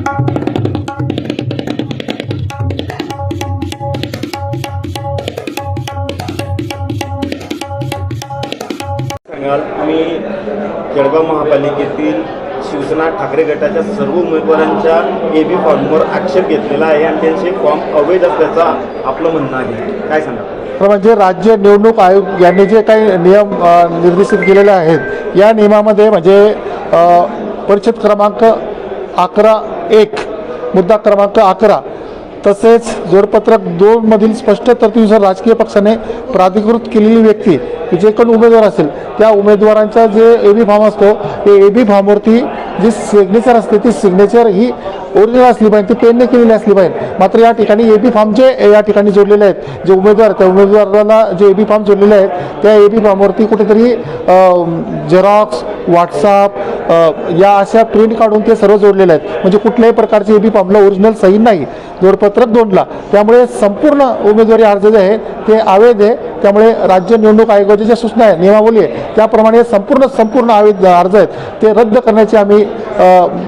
मी जळगाव महापालिकेतील शिवसेना ठाकरे गटाच्या सर्व उमेदवारांच्या एबी फॉर्मवर आक्षेप घेतलेला आहे आणि त्यांचे फॉर्म अवैध असल्याचं आपलं म्हणणं आहे, काय सांगा? म्हणजे राज्य निवडणूक आयोग यांनी जे काही नियम निर्देशित केलेले आहेत या नियमामध्ये म्हणजे परिच्छेद क्रमांक 11(1) मुद्दा क्रमांक 11 तसेच जोडपत्रक 2 मधील स्पष्ट तरतुदीनुसार राजकीय पक्षाने प्राधिकृत केलेली व्यक्ती जे कोण उमेदवार असेल त्या उमेदवारांचा जे एबी फॉर्म असतो ते एबी फॉर्मवरती जी सिग्नेचर असते ती सिग्नेचर ही ओरिजिनल असली पाहिजे, ती पेनने केलेली असली पाहिजे. मात्र या ठिकाणी एबी फॉर्म जे या ठिकाणी जोडलेले आहेत जे उमेदवार त्या उमेदवाराला जे एबी फॉर्म जोडलेले आहेत त्या एबी फॉर्मवरती कुठेतरी झेरॉक्स व्हॉट्सअप या अशा प्रिंट काढून ते सर्व जोडलेले आहेत. म्हणजे कुठल्याही प्रकारचे एबी फॉर्मला ओरिजिनल सही नाही जोडपत्रक 2ला. त्यामुळे संपूर्ण उमेदवारी अर्ज जे आहे ते अवैध आहे. त्यामुळे राज्य निवडणूक आयोगाच्या ज्या सूचना आहे नियमावली आहे त्याप्रमाणे संपूर्ण अवैध अर्ज आहेत ते रद्द करण्याची आम्ही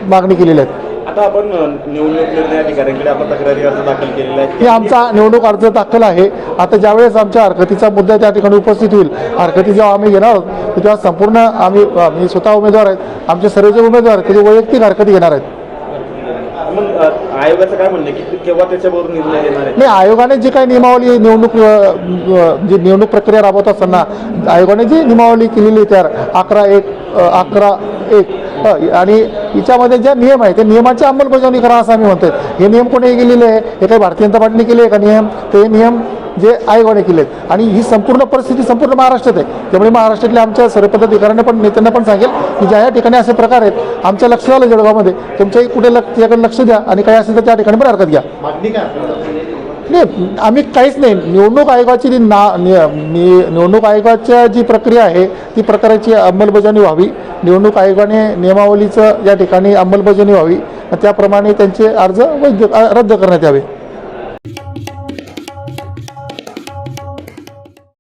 मागणी केलेली आहे. आता आपण निवडणूक निर्णय अधिकाऱ्यांकडे आपण तक्रारी अर्ज दाखल केलेला आहे की आमचा निवडणूक अर्ज दाखल आहे. आता ज्यावेळेस आमच्या हरकतीचा मुद्दा त्या ठिकाणी उपस्थित होईल हरकती जेव्हा आम्ही घेणार आहोत तेव्हा संपूर्ण आम्ही स्वतः उमेदवार आहेत आमचे सर्व जे उमेदवार आहेत ते वैयक्तिक हरकती घेणार आहेत. मग आयोगाचं काय म्हणणं की केव्हा त्याच्याबरोबर निर्णय घेणार आहे? नाही, आयोगाने जे काही नियमावली निवडणूक प्रक्रिया राबवत असताना आयोगाने जी नियमावली केलेली तयार 11(1) आणि याच्यामध्ये ज्या नियम आहे त्या नियमाची अंमलबजावणी करा असं आम्ही म्हणतोय. हे नियम कोणी केलेले आहे? हे काही भारतीय जनता पार्टीने केले आहे का नियम? ते नियम जे आयोगाने केले आहेत आणि ही संपूर्ण परिस्थिती संपूर्ण महाराष्ट्रात आहे. त्यामुळे महाराष्ट्रातल्या आमच्या सर्व पदाधिकाऱ्यांना पण नेत्यांना पण सांगेल की ज्या ठिकाणी असे प्रकार आहेत आमच्या लक्ष आलं जळगावमध्ये तुमच्याही कुठे त्याकडे लक्ष द्या आणि काही असेल तर त्या ठिकाणी पण हरकत घ्या. नाही, आम्ही काहीच नाही. निवडणूक आयोगाची निवडणूक आयोगाच्या जी प्रक्रिया आहे ती प्रकाराची अंमलबजावणी व्हावी. निवडणूक आयोगाने नियमावलीचं या ठिकाणी अंमलबजावणी व्हावी त्याप्रमाणे त्यांचे अर्ज रद्द करण्यात यावे.